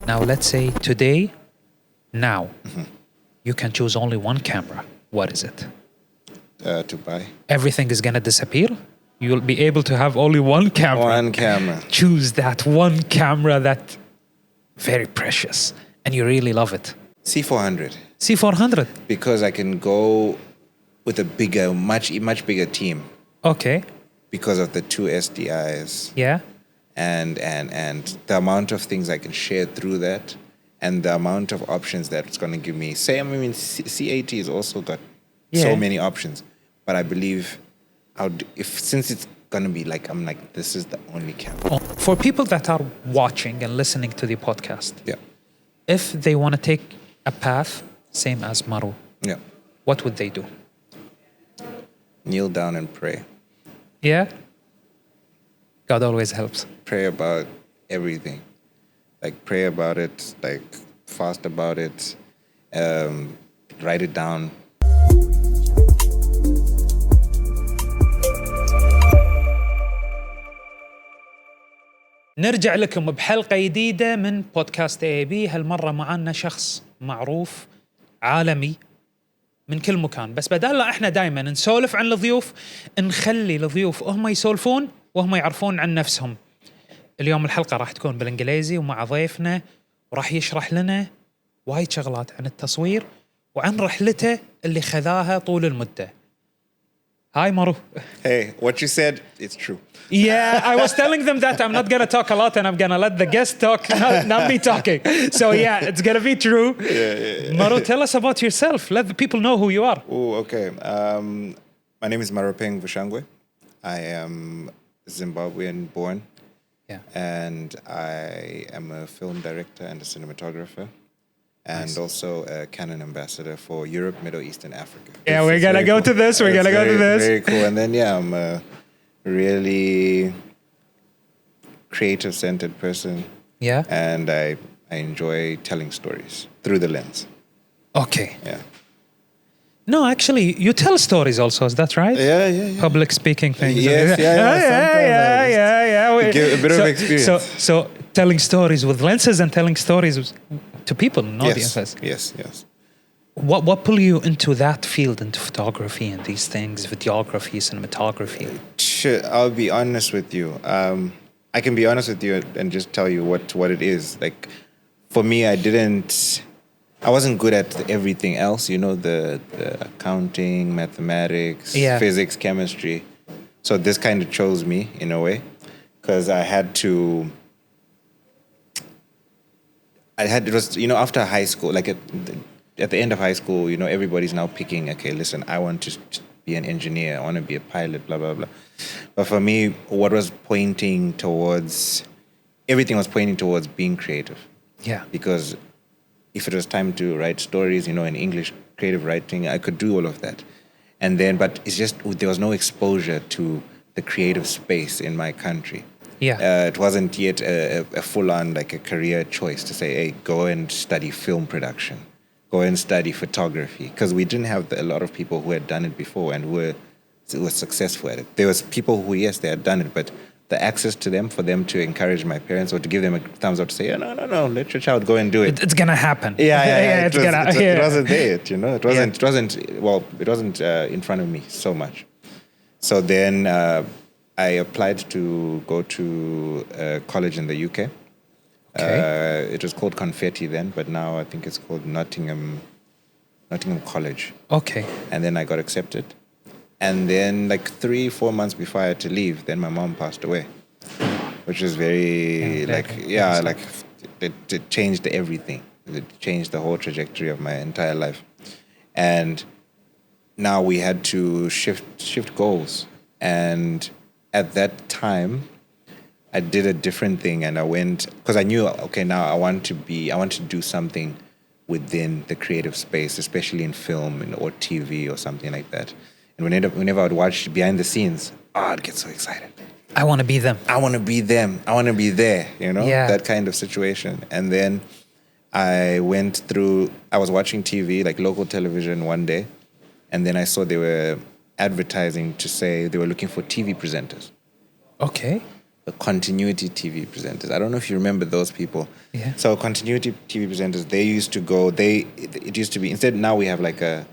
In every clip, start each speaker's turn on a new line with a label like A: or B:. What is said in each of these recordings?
A: Now let's say today, now, you can choose only one camera. What is it?
B: To buy.
A: Everything is going to disappear. You'll be able to have only one camera.
B: One camera.
A: Choose that one camera that very precious and you really love it.
B: C400.
A: C400.
B: Because I can go with a bigger, much bigger team.
A: Okay.
B: Because of the 2 SDIs.
A: Yeah.
B: And the amount of things I can share through that, and the amount of options that it's going to give me. C80 has also got so many options, but I believe since it's going to be like, I'm like, this is the only camera.
A: For people that are watching and listening to the podcast, if they want to take a path same as Maro, what would they do?
B: Kneel down and pray.
A: Yeah? God always helps.
B: Pray about everything. Like, pray about it, like, fast about it, write it down.
A: نرجع لكم بحلقة جديدة من بودكاست AAB. هالمرة معنا شخص معروف عالمي من كل مكان، بس بدال لا احنا دائما نسولف عن الضيوف، نخلي الضيوف هم يسولفون وهم يعرفون عن نفسهم. اليوم الحلقة راح تكون بالإنجليزي ومع ضيفنا، وراح يشرح لنا وايد شغلات عن التصوير وعن رحلته اللي خذاها طول المدة. Hi Maru.
B: Hey, what you said, it's true.
A: Yeah, I was telling them that I'm not going to talk a lot and I'm going to let the guest talk, not me talking. So yeah, it's going to be true.
B: Yeah.
A: Maru, tell us about yourself. Let the people know who you are.
B: Oh, okay. My name is Maropeng Vushangwe. I am Zimbabwean born.
A: Yeah.
B: And I am a film director and a cinematographer. And also a Canon ambassador for Europe, Middle East, and Africa.
A: Yeah, we're going to go to this. We're going to go to this.
B: Very cool. And then, I'm a really creative-centered person.
A: Yeah.
B: And I enjoy telling stories through the lens.
A: Okay.
B: Yeah.
A: No, actually, you tell stories also. Is that right?
B: Yeah.
A: Public speaking things.
B: Yes,
A: yeah.
B: Give a bit of experience.
A: So telling stories with lenses and telling stories to people and audiences.
B: Yes.
A: What pulled you into that field, into photography and these things, videography, cinematography?
B: I'll be honest with you. I can be honest with you and just tell you what it is. Like, for me, I wasn't good at everything else, the accounting, mathematics, physics, chemistry. So this kind of chose me in a way, because it was, after high school, like at the end of high school, everybody's now picking, okay, listen, I want to be an engineer, I want to be a pilot, blah, blah, blah. But for me, everything was pointing towards being creative.
A: Yeah.
B: Because if it was time to write stories, in English, creative writing, I could do all of that. And then, but it's just, there was no exposure to the creative space in my country.
A: Yeah.
B: It wasn't yet a full-on, like a career choice to say, hey, go and study film production, go and study photography. Because we didn't have a lot of people who had done it before and who were successful at it. There was people who, yes, they had done it, but the access to them, for them to encourage my parents or to give them a thumbs up to say, no, let your child go and do it.
A: It's going to happen.
B: Yeah. It wasn't there, It wasn't in front of me so much. So then I applied to go to college in the UK.
A: Okay.
B: It was called Confetti then, but now I think it's called Nottingham College.
A: Okay.
B: And then I got accepted. And then 3-4 months before I had to leave, then my mom passed away, which was very, it changed everything. It changed the whole trajectory of my entire life. And now we had to shift goals. And at that time, I did a different thing, and I went, because I knew, okay, now I want to do something within the creative space, especially in film or TV or something like that. And whenever I would watch behind the scenes, I'd get so excited.
A: I want to be them.
B: I want to be them. I want to be there, that kind of situation. And then I was watching TV, like local television one day, and then I saw they were advertising to say they were looking for TV presenters.
A: Okay.
B: the continuity TV presenters. I don't know if you remember those people.
A: Yeah.
B: So continuity TV presenters, they used to go. It used to be instead. Now we have like a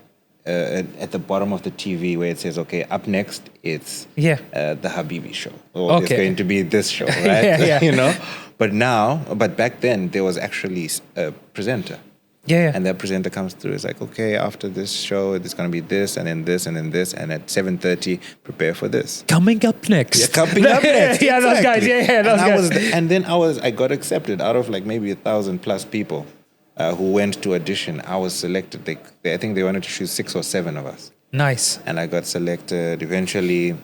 B: at the bottom of the TV where it says, okay, up next it's the Habibi show. Or it's going to be this show, right? You know. But back then there was actually a presenter.
A: Yeah.
B: And that presenter comes through. It's like, okay, after this show, there's going to be this, and then this, and then this, and at 7:30, prepare for this.
A: Coming up next.
B: Yeah, coming up next.
A: Yeah, those guys. Yeah, those guys.
B: And then I got accepted out of like maybe 1,000+ people who went to audition. I was selected. I think they wanted to choose 6 or 7 of us.
A: Nice.
B: And I got selected. Eventually,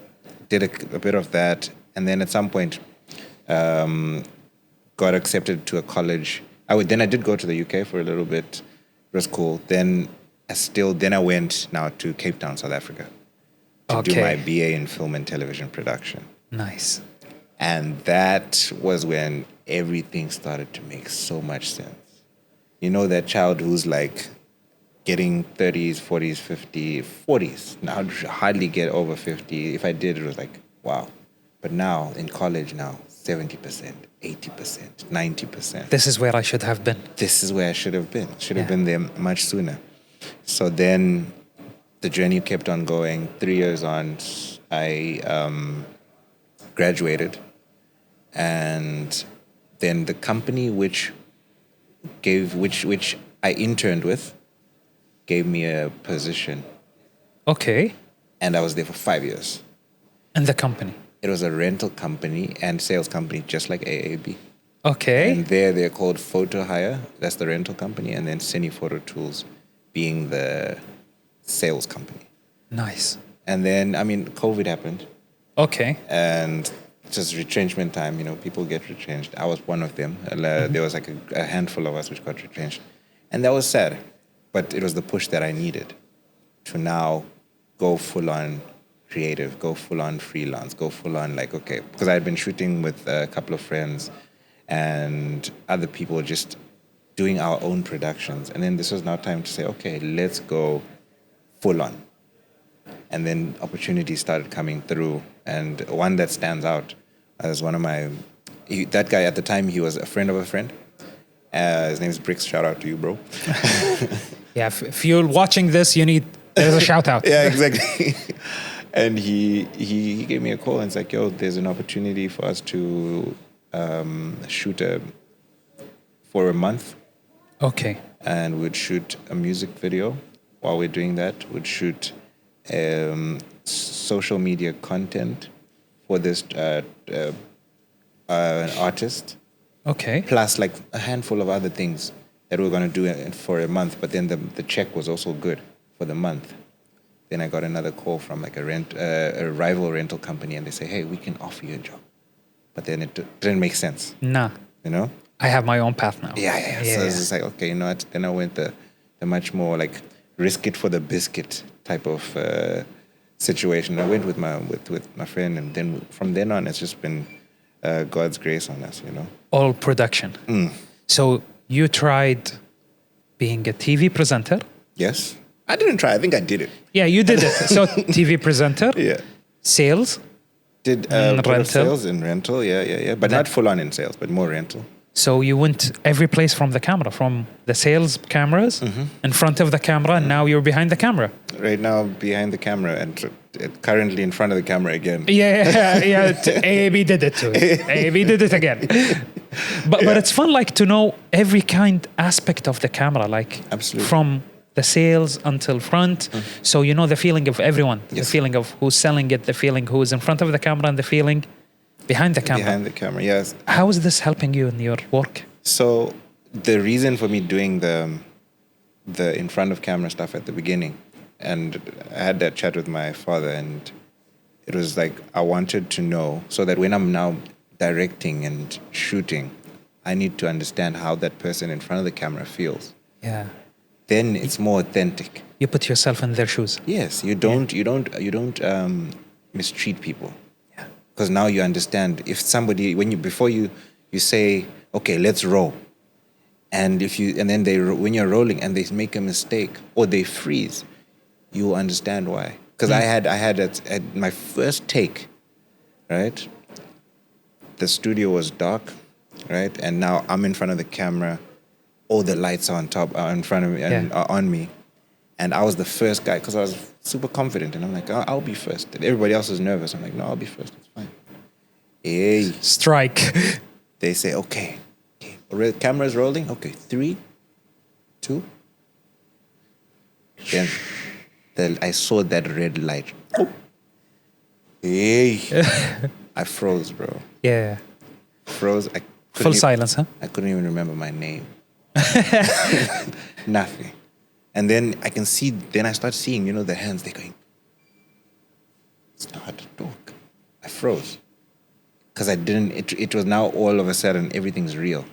B: did a bit of that, and then at some point, got accepted to a college. I did go to the UK for a little bit. It was cool. Then I went now to Cape Town, South Africa, to do my BA in film and television production.
A: Nice.
B: And that was when everything started to make so much sense. You know that child who's like getting 30s, 40s, 50s, 40s. Now I hardly get over 50. If I did, it was like, wow. But now, in college now, 70%, 80%, 90%.
A: This is where I should have been.
B: This is where I should have been. Should have been there much sooner. So then the journey kept on going. 3 years on, I graduated. And then the company which I interned with gave me a position.
A: Okay.
B: And I was there for 5 years.
A: And the company?
B: It was a rental company and sales company, just like AAB.
A: Okay.
B: And they're called Photo Hire. That's the rental company. And then Cine Photo Tools being the sales company.
A: Nice.
B: And then, COVID happened.
A: Okay.
B: And just retrenchment time, people get retrenched. I was one of them. There was like a handful of us which got retrenched. And that was sad. But it was the push that I needed to now go full on creative, go full on freelance, go full on because I had been shooting with a couple of friends and other people just doing our own productions. And then this was now time to say, okay, let's go full on. And then opportunities started coming through. And one that stands out as one of that guy at the time, he was a friend of a friend. His name is Bricks. Shout out to you, bro.
A: Yeah, if you're watching this, there's a shout out.
B: Yeah, exactly. And he gave me a call and it's like, yo, there's an opportunity for us to shoot for a month.
A: Okay.
B: And we'd shoot a music video. While we're doing that, we'd shoot social media content for this artist.
A: Okay.
B: Plus like a handful of other things that we're going to do for a month. But then the check was also good for the month. Then I got another call from like a rival rental company, and they say, hey, we can offer you a job. But then it didn't make sense.
A: Nah. I have my own path now.
B: Yeah. So it's just like, okay, what? Then I went the much more like risk it for the biscuit type of situation. I went with my friend, and then from then on, it's just been God's grace on us,
A: All production. So you tried being a TV presenter?
B: Yes. I didn't try. I think I did it.
A: Yeah, you did it. So TV presenter.
B: Yeah.
A: Sales.
B: Did
A: rental.
B: Sales and rental. Yeah. But not full on in sales, but more rental.
A: So you went every place from the camera, from the sales cameras, in front of the camera, and now you're behind the camera.
B: Right now, behind the camera, and currently in front of the camera again.
A: Yeah. AAB did it too. AAB did it again. But it's fun, to know every aspect of the camera,
B: Absolutely.
A: From the sales until front. So you know the feeling of everyone,
B: Yes.
A: the feeling of who's selling it, the feeling who's in front of the camera, and the feeling behind the camera.
B: Behind the camera, yes.
A: How is this helping you in your work?
B: So the reason for me doing the in front of camera stuff at the beginning, and I had that chat with my father, and it was like I wanted to know so that when I'm now directing and shooting, I need to understand how that person in front of the camera feels.
A: Yeah.
B: Then it's more authentic.
A: You put yourself in their shoes.
B: Yes, you don't mistreat people.
A: Yeah.
B: Because now you understand if somebody before you say, okay, let's roll, and then when you're rolling and they make a mistake or they freeze, you will understand why. Because I had at my first take, right? the studio was dark, right? And now I'm in front of the camera. All the lights are in front of me and are on me. And I was the first guy because I was super confident. And I'm like, I'll be first. And everybody else is nervous. I'm like, no, I'll be first. It's fine. Hey.
A: Strike.
B: They say, okay. Camera's rolling. Okay, 3, 2. Then I saw that red light. Oh. Hey. I froze, bro.
A: Yeah.
B: Froze.
A: Full silence, huh?
B: I couldn't even remember my name. Nothing. And then I start seeing, the hands, they're going, it's not hard to talk. I froze. Because it was now all of a sudden, everything's real.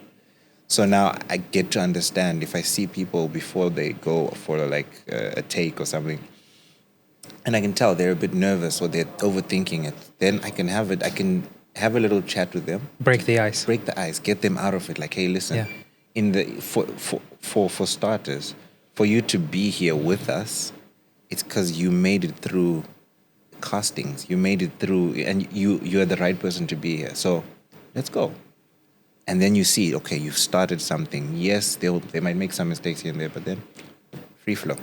B: So now I get to understand if I see people before they go for a take or something, and I can tell they're a bit nervous or they're overthinking it, then I can have a little chat with them.
A: Break the ice.
B: Get them out of it. Like, hey, listen, for starters, for you to be here with us, it's because you made it through castings. You made it through, and you're the right person to be here. So let's go. And then you see, okay, you've started something. Yes, they might make some mistakes here and there, but then free flow.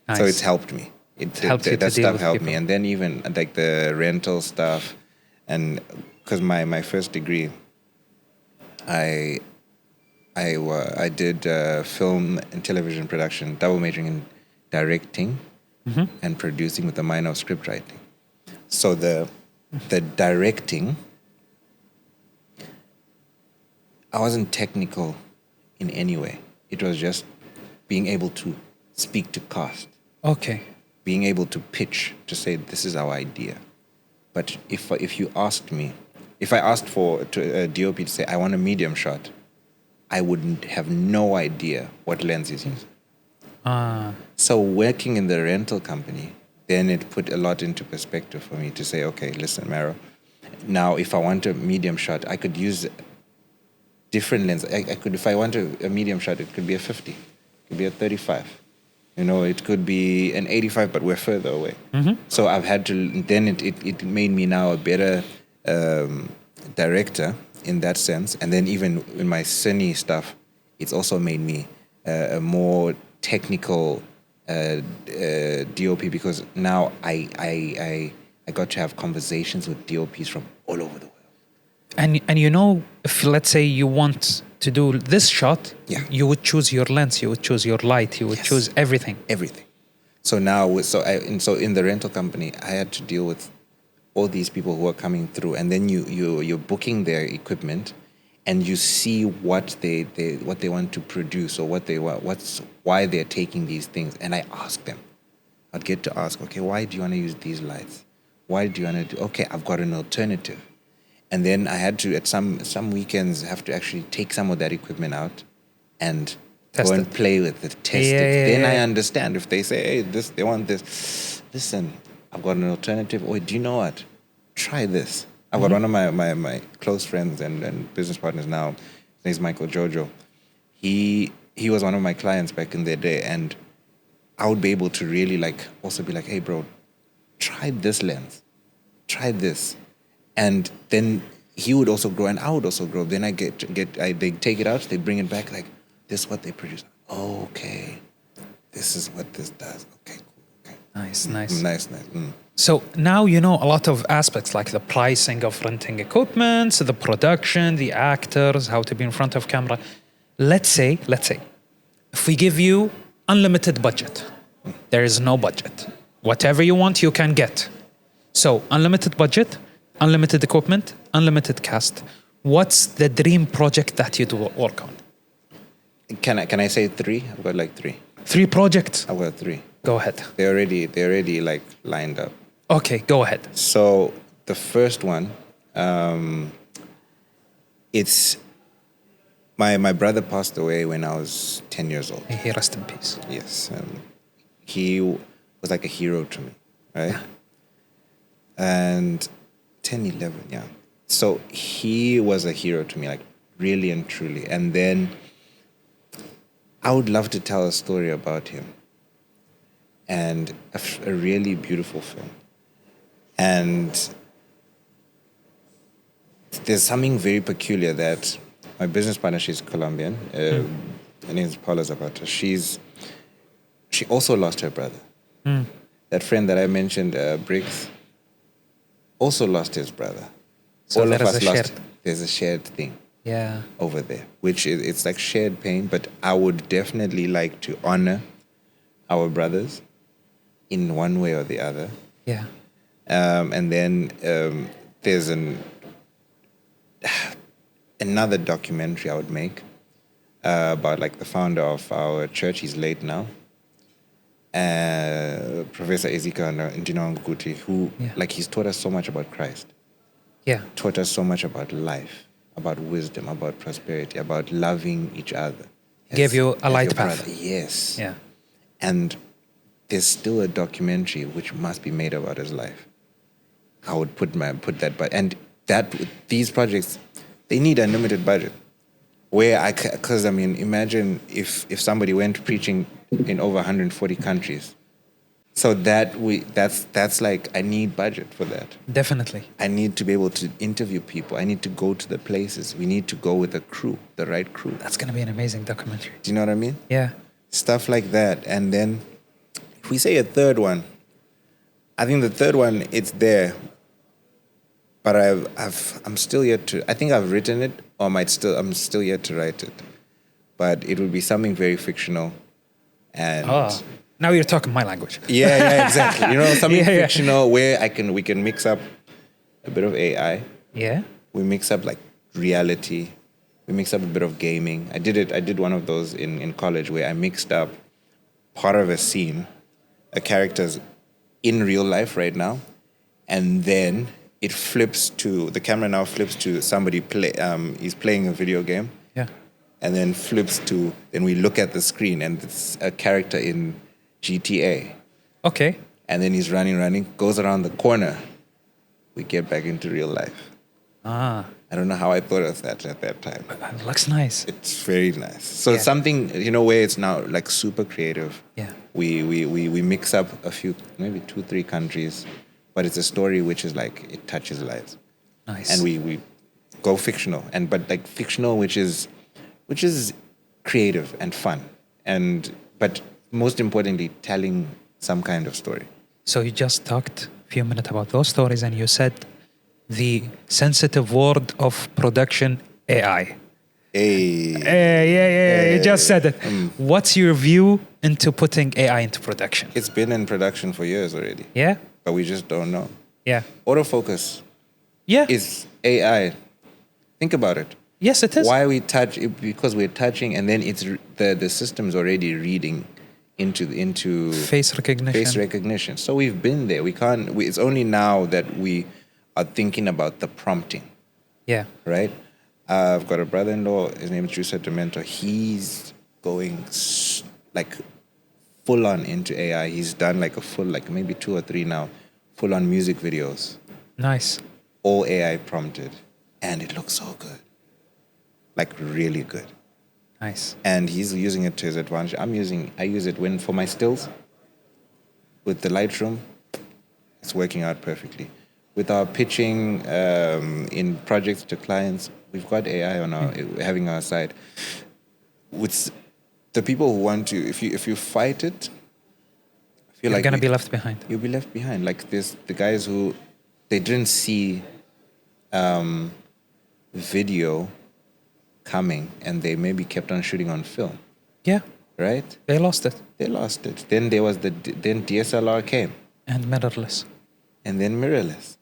B: Nice. So it's helped me. That stuff helped me. And then even like the rental stuff, and because my first degree, I did film and television production, double majoring in directing and producing with a minor of script writing. So the directing, I wasn't technical in any way. It was just being able to speak to cast.
A: Okay.
B: Being able to pitch, to say, this is our idea. But if I asked for a DOP to say, I want a medium shot, I wouldn't have no idea what lens is using. So working in the rental company, then it put a lot into perspective for me to say, okay, listen, Maro, now if I want a medium shot, I could use different lenses. I could, if I want a medium shot, it could be a 50, it could be a 35. It could be an 85, but we're further away. So I've had to, then it made me now a better director in that sense. And then even in my cine stuff, it's also made me a more technical DOP, because now I got to have conversations with DOPs from all over the world.
A: And if let's say you want to do this shot, you would choose your lens, you would choose your light, you would choose everything.
B: So now, so in the rental company, I had to deal with all these people who are coming through, and then you're booking their equipment, and you see what they want to produce, or why they're taking these things, and I ask them. I'd get to ask, okay, why do you want to use these lights? Why do you want to do? Okay, I've got an alternative. And then I had to, at some weekends, have to actually take some of that equipment out and go and play with it, test it. Then I understand if they say, hey, they want this. Listen, I've got an alternative. Or do you know what? Try this. I've got one of my close friends and business partners now. His name's Michael Jojo. He was one of my clients back in the day, and I would be able to really also be like, hey, bro, try this lens. Try this. And then he would also grow, and I would also grow. Then they take it out, they bring it back, like, this is what they produce. Oh, okay. This is what this does. Okay, cool. Okay.
A: Nice.
B: Nice.
A: So now you know a lot of aspects, like the pricing of renting equipment, the production, the actors, how to be in front of camera. Let's say, if we give you unlimited budget, there is no budget. Whatever you want, you can get. So unlimited budget, unlimited equipment, unlimited cast. What's the dream project that you'd work on?
B: Can I say 3? I've got 3.
A: 3 projects?
B: I've got 3.
A: Go ahead.
B: They're already lined up.
A: Okay, go ahead.
B: So the first one, it's my brother passed away when I was 10 years old.
A: He rest in peace.
B: Yes, he was like a hero to me, right? Yeah. And 10, 11, yeah. So he was a hero to me, really and truly. And then I would love to tell a story about him, and a really beautiful film. And there's something very peculiar that my business partner, she's Colombian. Her name is Paula Zapata. She also lost her brother. That friend that I mentioned, Briggs, also lost his brother.
A: So
B: all
A: there
B: of
A: is
B: us
A: a
B: lost.
A: shared-
B: There's a shared thing
A: Yeah.
B: over there, which is, it's like shared pain. But I would definitely like to honor our brothers in one way or the other.
A: Yeah.
B: And then there's another documentary I would make about like the founder of our church. He's late now. Professor Ezika Njinonguti, who like he's taught us so much about Christ.
A: Yeah.
B: Taught us so much about life, about wisdom, about prosperity, about loving each other.
A: Gave you a
B: as
A: light
B: your
A: path.
B: brother. Yes.
A: Yeah.
B: And there's still a documentary which must be made about his life. I would put that, but and that these projects, they need unlimited budget. Because I mean, imagine if somebody went preaching in over 140 countries. So that's like, I need budget for that.
A: Definitely.
B: I need to be able to interview people. I need to go to the places. We need to go with a crew, the right crew.
A: That's going to be an amazing documentary.
B: Do you know what I mean?
A: Yeah.
B: Stuff like that. And then if we say a third one, I think the third one, it's there. But I'm still yet to, I think I've written it, or I'm still yet to write it. But it would be something very fictional. And
A: now you're talking my language.
B: yeah, exactly. You know, something
A: Yeah.
B: fictional where we can mix up a bit of AI.
A: Yeah.
B: We mix up like reality. We mix up a bit of gaming. I did one of those in college where I mixed up part of a scene, a character's in real life right now, and then the camera now flips to somebody he's playing a video game.
A: Yeah.
B: And then then we look at the screen and it's a character in GTA.
A: Okay.
B: And then he's running, goes around the corner. We get back into real life. I don't know how I thought of that at that time.
A: It looks nice.
B: It's very nice. So it's something, you know, where it's now like super creative.
A: Yeah.
B: We mix up a few, maybe 2-3 countries, but it's a story which is like, it touches lives.
A: Nice.
B: And we go fictional, but like fictional which is creative and fun, but most importantly, telling some kind of story.
A: So you just talked a few minutes about those stories, and you said the sensitive word of production, AI. Yeah. You just said it. What's your view into putting AI into production?
B: It's been in production for years already.
A: Yeah.
B: But we just don't know.
A: Yeah.
B: Autofocus is AI. Think about it.
A: Yes, it is.
B: Why we touch it? Because we're touching, and then it's the system's already reading into
A: face recognition.
B: So we've been there. We can't. It's only now that we are thinking about the prompting.
A: Yeah.
B: Right. I've got a brother-in-law. His name is Jusette Demento. He's going like full on into AI. He's done like a full, like maybe 2 or 3 now, full on music videos.
A: Nice.
B: All AI prompted, and it looks so good. Like really good.
A: Nice.
B: And he's using it to his advantage. I use it for my stills. With the Lightroom, it's working out perfectly. With our pitching in projects to clients, we've got AI on having our side. With the people who want to, if you fight it, I feel
A: You're gonna be left behind.
B: You'll be left behind. Like the guys who they didn't see video coming, and they maybe kept on shooting on film.
A: Yeah.
B: Right?
A: They lost it.
B: Then there was then DSLR came.
A: And mirrorless.
B: And then mirrorless.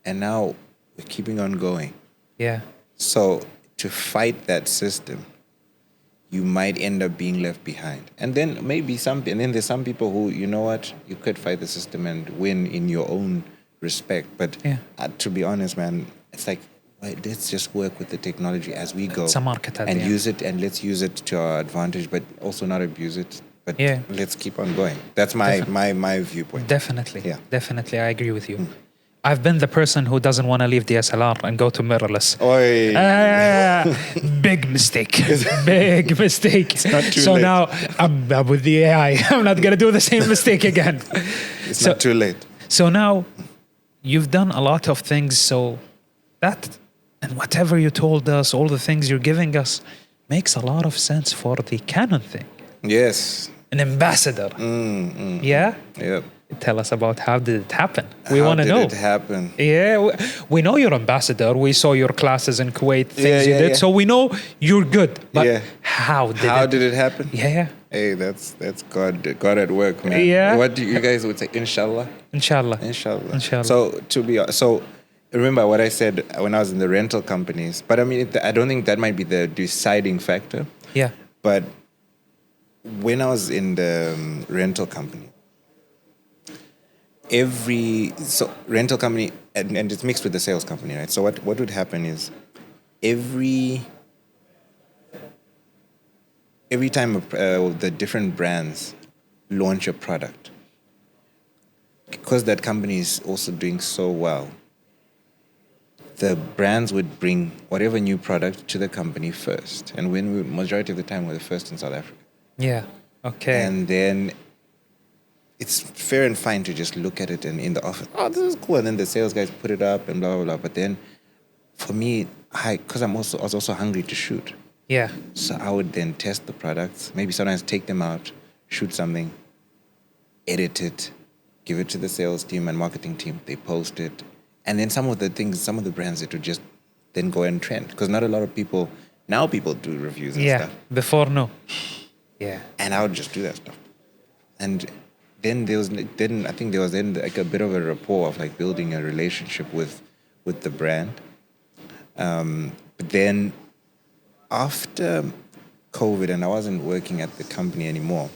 B: And now we're keeping on going.
A: Yeah.
B: So to fight that system, you might end up being left behind. And then there's some people who, you know what, you could fight the system and win in your own respect. But to be honest, man, it's like, let's just work with the technology as we go.
A: It's a market at
B: and
A: the end.
B: use it, and let's use it to our advantage, but also not abuse it. But let's keep on going. That's my viewpoint.
A: Definitely.
B: Yeah.
A: Definitely, I agree with you. I've been the person who doesn't want to leave DSLR and go to mirrorless. Big mistake. Big mistake.
B: It's not too
A: so
B: late.
A: now I'm with the AI. I'm not going to do the same mistake again.
B: It's not too late.
A: So now you've done a lot of things. So that And whatever you told us, all the things you're giving us, makes a lot of sense for the Canon thing.
B: Yes.
A: An ambassador. Yeah?
B: Yep.
A: Tell us about how did it happen. We want to know.
B: How did it happen?
A: Yeah, we know you're ambassador. We saw your classes in Kuwait, things you did.
B: Yeah.
A: So we know you're good. But how
B: did it happen?
A: Yeah.
B: Hey, that's God at work, man.
A: Yeah.
B: What do you guys would say? Inshallah.
A: Inshallah.
B: So remember what I said when I was in the rental companies. But I mean, I don't think that might be the deciding factor.
A: Yeah.
B: But when I was in the rental company, rental company, and it's mixed with the sales company, right? So what would happen is every time the different brands launch a product, because that company is also doing so well, the brands would bring whatever new product to the company first. And majority of the time, we're the first in South Africa.
A: Yeah. Okay.
B: And then it's fair and fine to just look at it and in the office, oh, this is cool. And then the sales guys put it up and blah, blah, blah. But then for me, because I was also hungry to shoot.
A: Yeah.
B: So I would then test the products, maybe sometimes take them out, shoot something, edit it, give it to the sales team and marketing team. They post it. And then some of the brands, it would just then go and trend. Because not a lot of people do reviews and stuff.
A: Before, no. Yeah.
B: And I would just do that stuff. And then I think there was like a bit of a rapport of like building a relationship with the brand. But then after COVID and I wasn't working at the company anymore,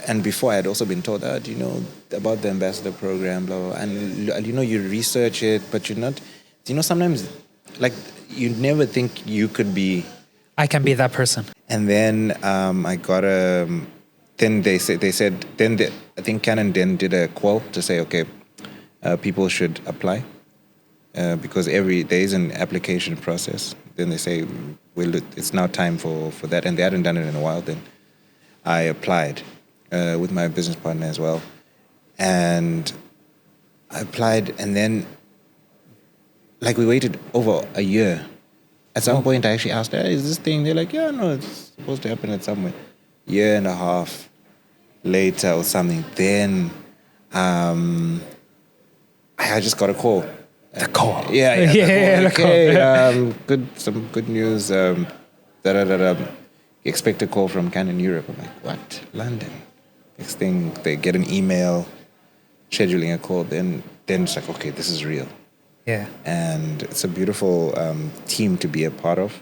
B: and before I had also been told, do you know about the ambassador program, blah, blah, blah. And you research it, but you're not, sometimes like you never think you could be.
A: I can be that person.
B: And then I got then they said, I think Canon then did a call to say, okay, people should apply because there is an application process. Then they say, well, it's now time for that. And they hadn't done it in a while. Then I applied with my business partner as well. And I applied and then like we waited over a year. At some point, I actually asked, is this thing? They're like, yeah, no, it's supposed to happen at some point. Year and a half later or something, then I just got a call.
A: The call.
B: The call. Some good news. Expect a call from Canon Europe. I'm like, what? London? Next thing, they get an email scheduling a call. Then it's like, okay, this is real.
A: Yeah.
B: And it's a beautiful team to be a part of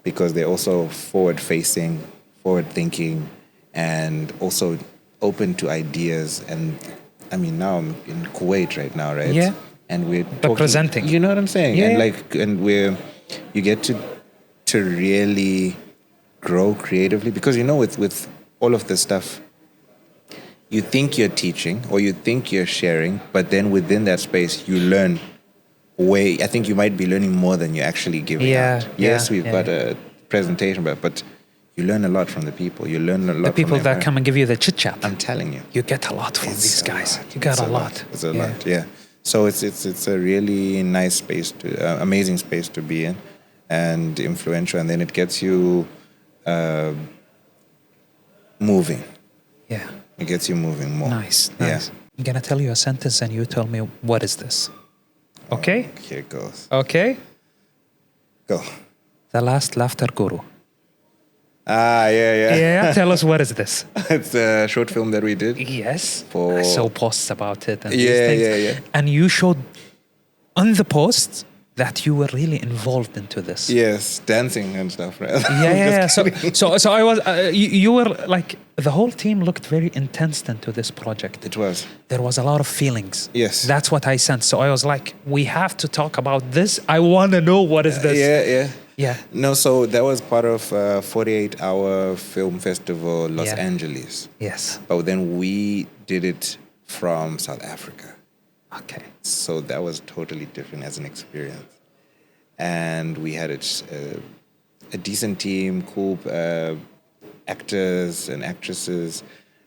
B: because they're also forward-facing, forward-thinking, and also open to ideas. And I mean, now I'm in Kuwait right now, right?
A: Yeah.
B: And we're
A: representing.
B: You know what I'm saying?
A: Yeah.
B: And you get to really grow creatively because with all of this stuff, you think you're teaching or you think you're sharing, but then within that space, you learn. I think you might be learning more than you're actually giving out. Yes, we've got a presentation, but you learn a lot from the people. You learn a lot from
A: the people that come and give you the chit chat.
B: I'm telling you,
A: you get a lot from these guys. You got a lot.
B: It's a lot. Yeah. So it's a really nice space amazing space to be in, and influential, and then it gets you moving.
A: Yeah.
B: It gets you moving more.
A: Nice. Yeah. I'm gonna tell you a sentence, and you tell me what is this. Okay?
B: Here it goes.
A: Okay?
B: Go.
A: The Last Laughter Guru.
B: Yeah.
A: Yeah, tell us what is this?
B: It's a short film that we did.
A: Yes. I saw posts about it and these things.
B: Yeah.
A: And you showed on the posts that you were really involved into this.
B: Yes, dancing and stuff, right?
A: Yeah. So I was, you were like, the whole team looked very intense into this project.
B: It was.
A: There was a lot of feelings.
B: Yes.
A: That's what I sensed. So I was like, we have to talk about this. I want to know what is this. Yeah.
B: No, so that was part of 48-hour film festival, Los Angeles.
A: Yes.
B: But then we did it from South Africa.
A: Okay.
B: So that was totally different as an experience. And we had a decent team, cool actors and actresses,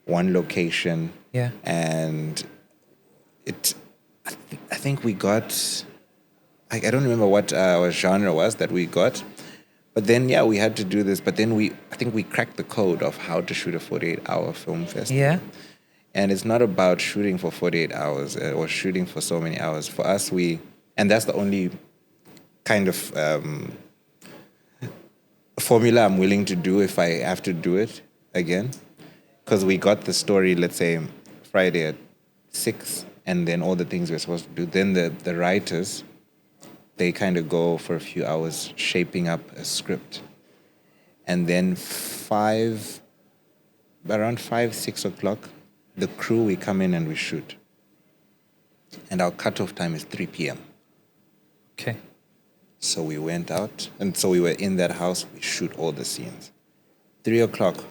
B: one location.
A: Yeah.
B: And I think we got I don't remember what our genre was that we got. But then, yeah, we had to do this. But then I think we cracked the code of how to shoot a 48-hour film festival.
A: Yeah.
B: And it's not about shooting for 48 hours or shooting for so many hours. For us, and that's the only kind of formula I'm willing to do if I have to do it again. Because we got the story, let's say, Friday at 6, and then all the things we're supposed to do. Then the writers, they kind of go for a few hours shaping up a script. And then around 5, 6 o'clock, the crew, we come in and we shoot. And our cutoff time is 3 p.m.
A: Okay.
B: So we went out, and so we were in that house, we shoot all the scenes. 3 o'clock,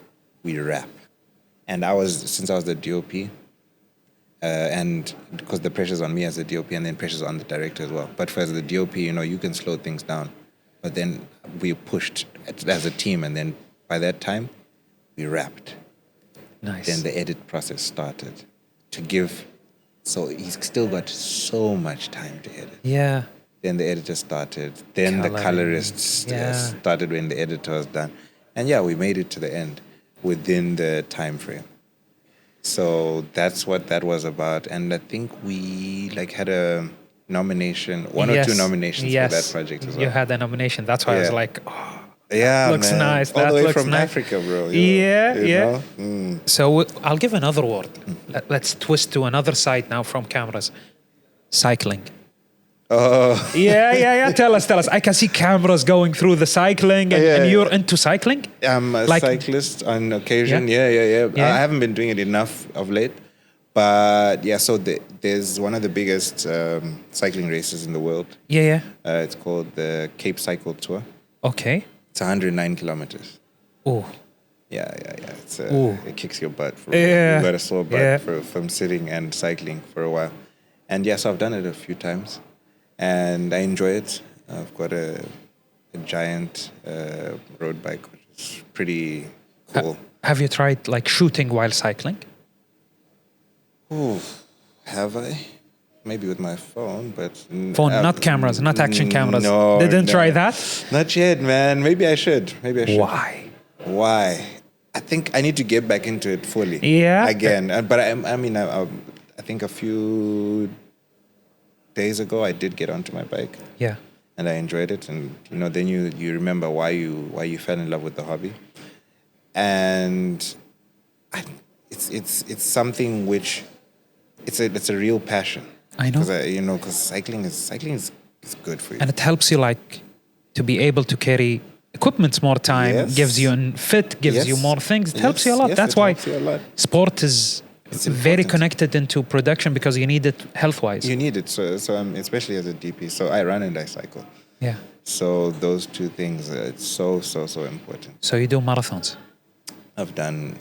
B: we wrap. And since I was the DOP, and because the pressure's on me as a DOP, and then pressure's on the director as well. But for as the DOP, you can slow things down. But then we pushed as a team, and then by that time, we wrapped.
A: Nice.
B: Then the edit process started so he's still got so much time to edit.
A: Yeah.
B: Then the editor started. Then the colorists started when the editor was done. And yeah, we made it to the end within the time frame. So that's what that was about. And I think we had a nomination, one or two nominations for that project as well.
A: You had a nomination. That's why I was like, oh,
B: yeah,
A: looks
B: man.
A: nice.
B: All
A: that
B: the way
A: looks
B: from
A: nice.
B: Africa, bro.
A: Yeah.
B: Mm.
A: So I'll give another word. Let's twist to another side now from cameras. Cycling.
B: Oh.
A: Yeah. Tell us. I can see cameras going through the cycling, and you're into cycling?
B: I'm a cyclist on occasion. Yeah. I haven't been doing it enough of late. But yeah, so there's one of the biggest cycling races in the world.
A: Yeah.
B: It's called the Cape Cycle Tour.
A: Okay.
B: It's 109 kilometers.
A: Oh.
B: Yeah. It kicks your butt.
A: Yeah.
B: You got a sore butt from sitting and cycling for a while. And so I've done it a few times. And I enjoy it. I've got a giant road bike, which is pretty cool.
A: Have you tried shooting while cycling?
B: Oh, have I? Maybe with my phone, but...
A: Phone, not cameras, not action cameras.
B: No.
A: Didn't try that?
B: Not yet, man. Maybe I should.
A: Why?
B: I think I need to get back into it fully.
A: Yeah?
B: Again. But I think a few days ago, I did get onto my bike.
A: Yeah.
B: And I enjoyed it. And, then you remember why you fell in love with the hobby. And it's something which... It's a real passion.
A: I know.
B: Because cycling is good for you.
A: And it helps you to be able to carry equipment more time, gives you fit, gives you more things. It helps you a lot. That's why sport is very connected into production, because you need it health-wise.
B: You need it. So especially as a DP. So I run and I cycle.
A: Yeah.
B: So those two things, it's so important.
A: So you do marathons?
B: I've done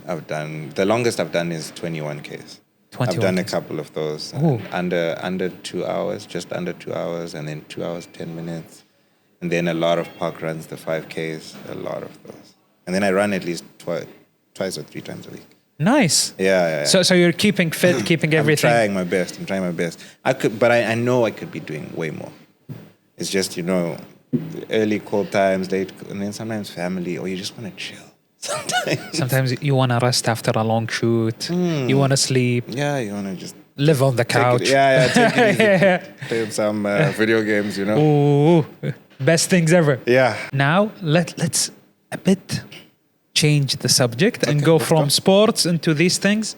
B: the longest I've done is 21 Ks. I've done a couple of those under 2 hours, just under 2 hours, and then 2 hours 10 minutes, and then a lot of park runs, the 5Ks, a lot of those, and then I run at least twice or 3 times a week.
A: Nice.
B: Yeah.
A: So you're keeping fit, keeping everything.
B: I'm trying my best. I know I could be doing way more. It's just early call times, late, and then sometimes family, or you just want to chill. Sometimes
A: you want to rest after a long shoot. You want to sleep.
B: Yeah, you want to just
A: live on the couch.
B: Take it easy. Play some video games,
A: Ooh, best things ever.
B: Yeah.
A: Now let's a bit change the subject and go from sports into these things.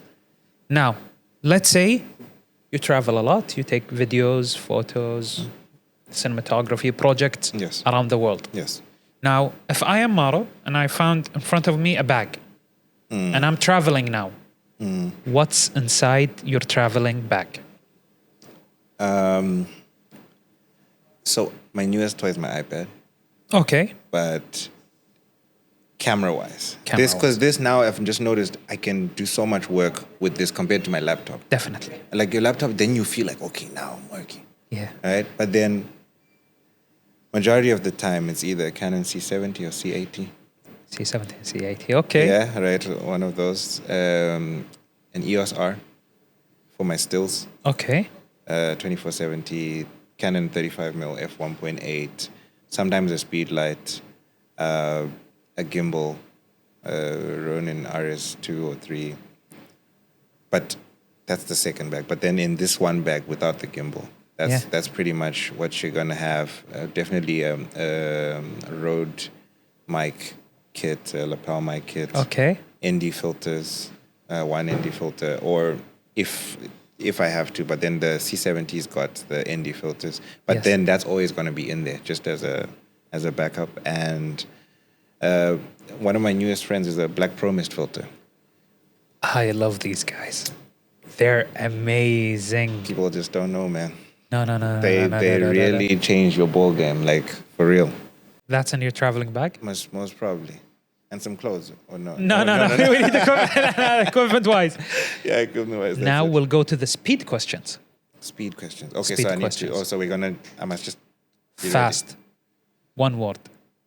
A: Now, let's say you travel a lot. You take videos, photos, cinematography projects around the world.
B: Yes.
A: Now, if I am Maro and I found in front of me a bag and I'm traveling now, what's inside your traveling bag?
B: So my newest toy is my iPad.
A: Okay.
B: But camera-wise. Because this now I've just noticed I can do so much work with this compared to my laptop.
A: Definitely.
B: Like your laptop, then you feel like, okay, now I'm working.
A: Yeah.
B: Right? But then majority of the time, it's either a Canon C70 or C80.
A: C70, C80, okay.
B: Yeah, right, one of those. An EOS R for my stills.
A: Okay.
B: 2470 Canon 35mm f1.8, sometimes a speed light, a gimbal, Ronin RS2 or 3. But that's the second bag. But then in this one bag without the gimbal, that's pretty much what you're gonna have. Definitely a Rode mic kit, a lapel mic kit.
A: Okay.
B: ND filters, one ND filter, or if I have to. But then the C70's got the ND filters. But then that's always gonna be in there, just as a backup. And one of my newest friends is a Black Pro Mist filter.
A: I love these guys. They're amazing.
B: People just don't know, man.
A: No.
B: They really change your ball game, like for real.
A: That's in your traveling bag?
B: Most probably. And some clothes, or no?
A: No. We need equipment-wise.
B: Yeah, equipment-wise.
A: Now we'll go to the speed questions.
B: Speed questions. Okay,
A: Speed
B: so I need
A: questions.
B: to. Also, I must just be
A: Fast.
B: ready.
A: One word.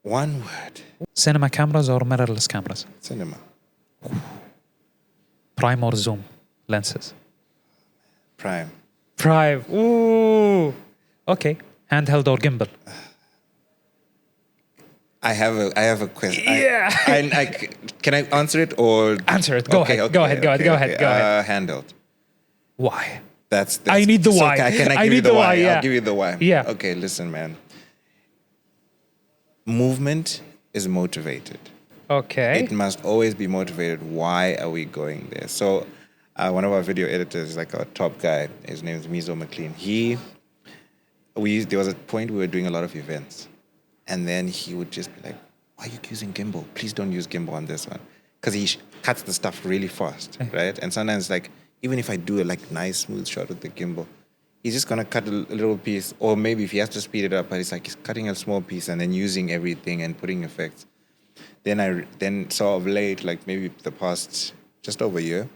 B: One word.
A: Cinema cameras or mirrorless cameras?
B: Cinema.
A: Prime or zoom lenses?
B: Prime.
A: Prime. Ooh. Okay. Handheld or gimbal?
B: I have a question.
A: Yeah.
B: Can I answer it or
A: Answer it. Go ahead. Go ahead.
B: Handheld.
A: Why?
B: That's
A: I need the why.
B: Can I
A: I
B: give you
A: need
B: the
A: the
B: why?
A: why, yeah.
B: I'll give you the why.
A: Yeah.
B: Okay, listen, man. Movement is motivated.
A: Okay.
B: It must always be motivated. Why are we going there? So, one of our video editors, like our top guy, his name is Mizo McLean. There was a point we were doing a lot of events, and then he would just be like, "Why are you using gimbal? Please don't use gimbal on this one," because he cuts the stuff really fast, right? And sometimes, like, even if I do a nice smooth shot with the gimbal, he's just gonna cut a little piece, or maybe if he has to speed it up, but it's like he's cutting a small piece and then using everything and putting effects. Then so of late, like maybe the past just over a year,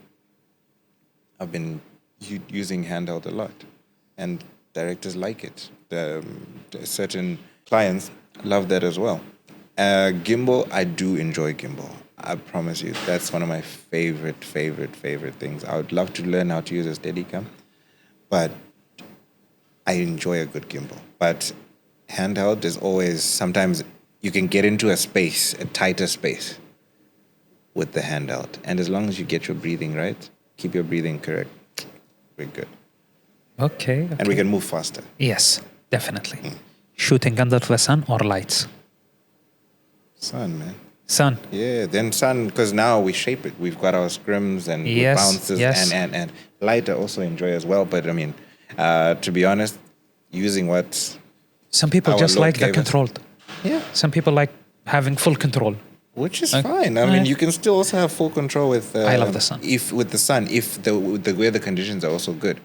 B: I've been using handheld a lot, and directors like it. The certain clients love that as well. Gimbal, I do enjoy gimbal. I promise you, that's one of my favorite things. I would love to learn how to use a Steadicam, but I enjoy a good gimbal. But handheld is always, sometimes you can get into a tighter space with the handheld. And as long as you get your breathing right, keep your breathing correct, we're good.
A: Okay.
B: And we can move faster.
A: Yes, definitely. Shooting under the sun or lights?
B: Sun, man.
A: Sun.
B: Yeah, then sun, because now we shape it. We've got our scrims and bounces and light I also enjoy as well. But I mean, to be honest, using what
A: some people just like the controlled.
B: Yeah.
A: Some people like having full control.
B: Which is fine. I mean, you can still also have full control with.
A: I love the sun.
B: If the weather conditions are also good,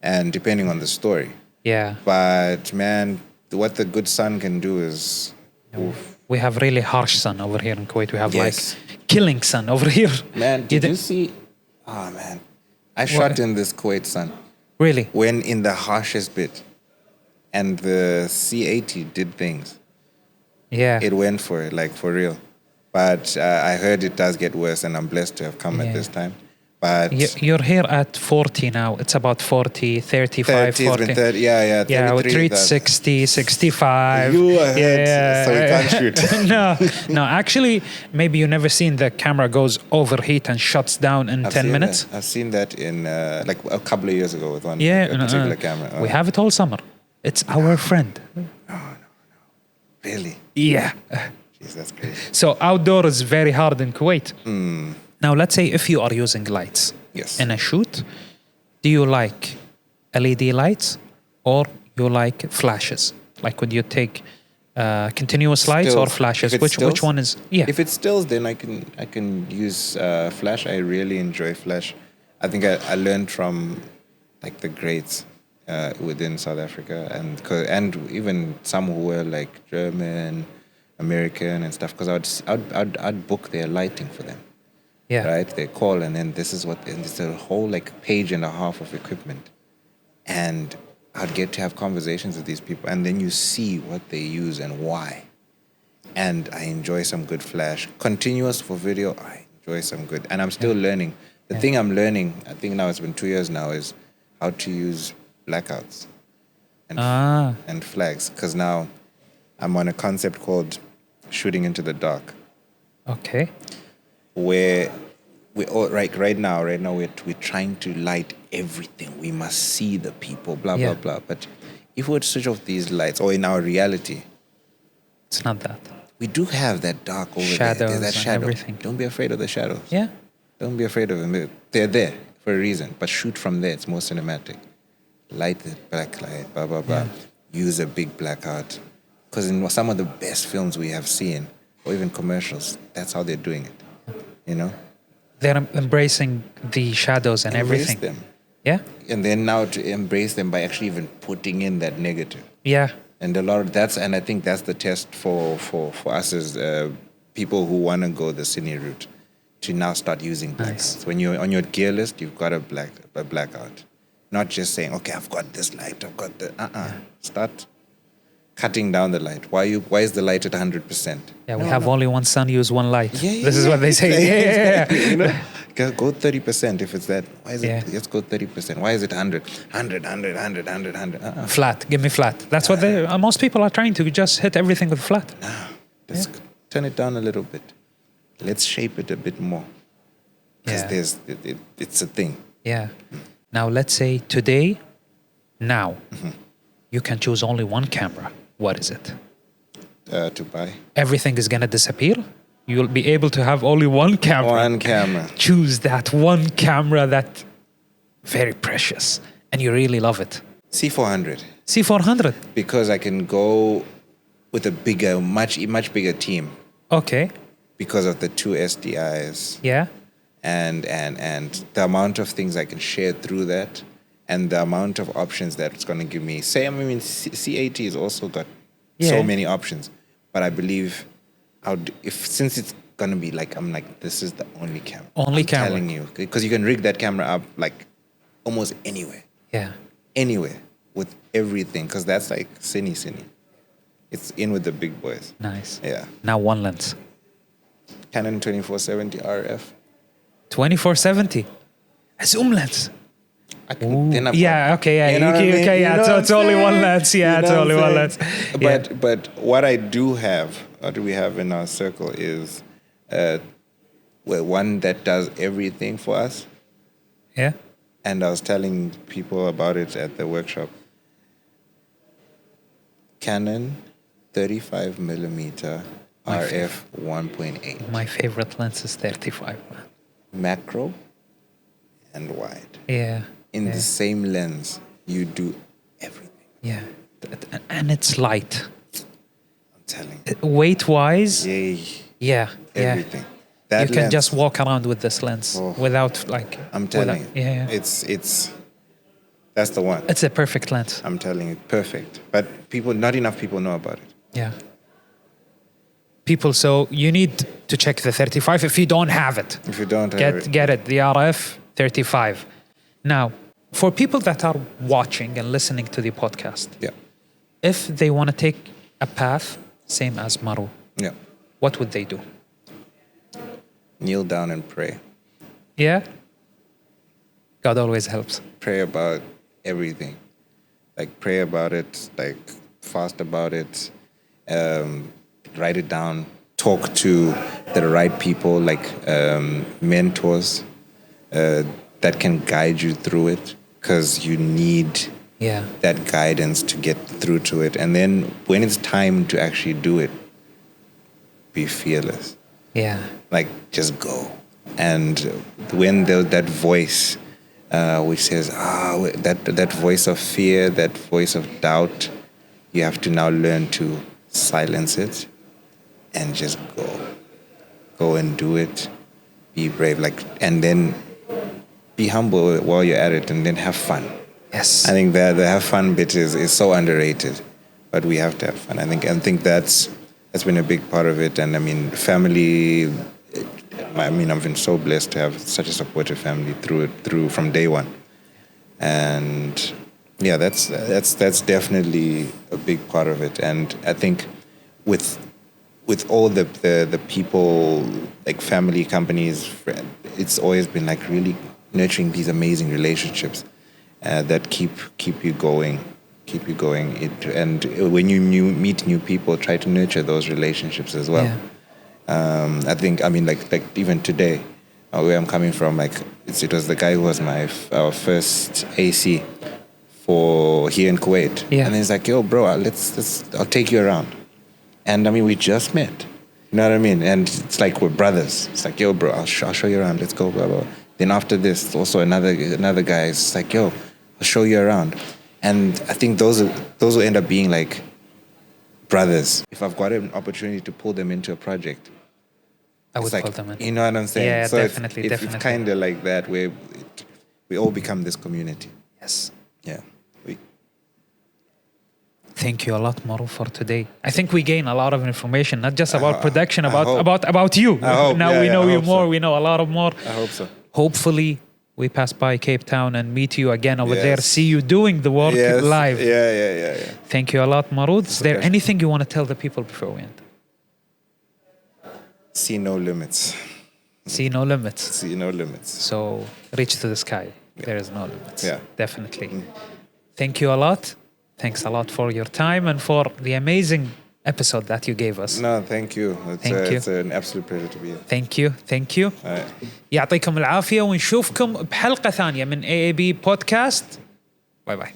B: and depending on the story.
A: Yeah.
B: But man, what the good sun can do is. Oof.
A: We have really harsh sun over here in Kuwait. We have like killing sun over here.
B: Man, did you see? Oh man, I shot in this Kuwait sun.
A: Really?
B: When in the harshest bit, and the C80 did things.
A: Yeah.
B: It went for it, like for real. But I heard it does get worse, and I'm blessed to have come at this time. But
A: you're here at 40 now. It's about 40, 35,
B: 30,
A: 40.
B: Been 30, yeah.
A: Yeah, we treat 60, 65.
B: You ahead, so you can't shoot.
A: No. Actually, maybe you never seen the camera goes overheat and shuts down in 10 minutes.
B: I've seen that in like a couple of years ago with one particular camera.
A: We have it all summer. It's our friend.
B: No. Really?
A: Yeah.
B: Jeez, that's crazy.
A: So outdoor is very hard in Kuwait. Now, let's say if you are using lights in a shoot, do you like LED lights or you like flashes? Like, would you take continuous lights or flashes? Which one is? Yeah.
B: If it's stills, then I can use flash. I really enjoy flash. I think I learned from like the greats within South Africa and even some who were like German, American and stuff. Because I'd book their lighting for them.
A: Yeah.
B: Right? They call and then and it's a whole like page and a half of equipment. And I'd get to have conversations with these people and then you see what they use and why. And I enjoy some good flash. Continuous for video, I enjoy some good. And I'm still learning. The thing I'm learning, I think now it's been 2 years now, is how to use blackouts. and flags. Because now I'm on a concept called shooting into the dark.
A: Okay.
B: Where we all right now we're trying to light everything. We must see the people, blah blah blah. But if we were to switch off these lights, or in our reality,
A: it's not that.
B: We do have that dark over
A: shadows
B: there. There's that shadow.
A: Everything.
B: Don't be afraid of the shadows.
A: Yeah.
B: Don't be afraid of them. They're there for a reason. But shoot from there. It's more cinematic. Light the black light, blah blah blah.
A: Yeah.
B: Use a big blackout. Because in some of the best films we have seen, or even commercials, that's how they're doing it. You know?
A: They're embracing the shadows and everything.
B: Them.
A: Yeah?
B: And then now to embrace them by actually even putting in that negative.
A: Yeah.
B: And a lot of and I think that's the test for us as people who want to go the cine route, to now start using blackouts.
A: Nice.
B: When you're on your gear list, you've got a blackout. Not just saying, okay, I've got this light, I've got the Start cutting down the light. Why is the light at 100%?
A: Yeah, we have only one sun, use one light.
B: Yeah,
A: this is what they say.
B: Exactly. You know? Go 30% if it's that. Why is it? Let's go 30%. Why is it 100? 100.
A: Flat. Give me flat. That's what most people are trying to just hit everything with flat.
B: Let's turn it down a little bit. Let's shape it a bit more. Because it's a thing.
A: Yeah. Now let's say today, you can choose only one camera. What is it?
B: To buy.
A: Everything is going to disappear. You'll be able to have only one camera.
B: One camera.
A: Choose that one camera that very precious and you really love it.
B: C400.
A: C400.
B: Because I can go with a bigger, much bigger team.
A: Okay.
B: Because of the 2 SDIs.
A: Yeah.
B: And the amount of things I can share through that, and the amount of options that it's going to give me. C80 has also got so many options, but I believe since it's going to be this is the only camera. I'm telling you, because you can rig that camera up like almost anywhere.
A: Yeah.
B: Anywhere with everything, because that's like cine. It's in with the big boys.
A: Nice.
B: Yeah.
A: Now one lens.
B: Canon 2470 RF.
A: 2470. A zoom lens.
B: Okay.
A: Yeah.
B: You know
A: So it's only one lens. Yeah, it's only one lens.
B: But what I do have, what we have in our circle is one that does everything for us.
A: Yeah.
B: And I was telling people about it at the workshop. Canon 35 millimeter RF 1.8.
A: My favorite lens is 35.
B: Macro and wide.
A: Yeah.
B: In the same lens, you do everything.
A: Yeah. And it's light.
B: I'm telling you.
A: Weight-wise,
B: everything.
A: You can just walk around with this lens without
B: I'm telling you.
A: Yeah.
B: It's that's the one.
A: It's a perfect lens.
B: I'm telling you, perfect. But not enough people know about it.
A: Yeah. So you need to check the 35 if you don't have it.
B: If you don't have it.
A: Get it, the RF 35. Now, for people that are watching and listening to the podcast, if they want to take a path same as Maro, what would they do?
B: Kneel down and pray.
A: Yeah? God always helps.
B: Pray about everything. Pray about it, fast about it, write it down, talk to the right people, mentors that can guide you through it, because you need that guidance to get through to it. And then when it's time to actually do it, be fearless.
A: Yeah.
B: Just go. And when that voice which says, that voice of fear, that voice of doubt, you have to now learn to silence it and just go. Go and do it. Be brave. And then be humble while you're at it, and then have fun.
A: Yes.
B: I think that the have fun bit is so underrated, but we have to have fun. I think that's been a big part of it. And family, I've been so blessed to have such a supportive family through from day one. And that's definitely a big part of it. And I think with all the people, family, companies, it's always been really nurturing these amazing relationships that keep you going, keep you going. And when you meet new people, try to nurture those relationships as well. I think, I mean, like even today, where I'm coming from, like it was the guy who was our first AC for here in Kuwait. And he's like, yo, bro, I'll take you around. And I mean, we just met. You know what I mean? And it's like we're brothers. It's like, yo, bro, I'll show you around. Let's go, blah, blah. Then after this, also another guy is like, yo, I'll show you around. And I think those will end up being like brothers. If I've got an opportunity to pull them into a project,
A: I would
B: like,
A: pull them in.
B: You know what I'm saying?
A: Yeah,
B: so
A: definitely.
B: It's kind of like that where we all become this community.
A: Yes.
B: Yeah.
A: Thank you a lot, Maru, for today. I think we gain a lot of information, not just about production, about you.
B: I hope.
A: Now we know you more.
B: So.
A: We know a lot of more.
B: I hope so.
A: Hopefully, we pass by Cape Town and meet you again over there. See you doing the work live.
B: Yeah.
A: Thank you a lot, Maru. Is there anything you want to tell the people before we end?
B: See no limits.
A: See no limits.
B: See no limits.
A: So reach to the sky. There is no limits.
B: Yeah.
A: Definitely. Thank you a lot. Thanks a lot for your time and for the amazing episode that you gave us.
B: No, thank you. It's an absolute pleasure to be here.
A: Thank you. يعطيكم العافية ونشوفكم بحلقة ثانية من AAB بودكاست. باي باي.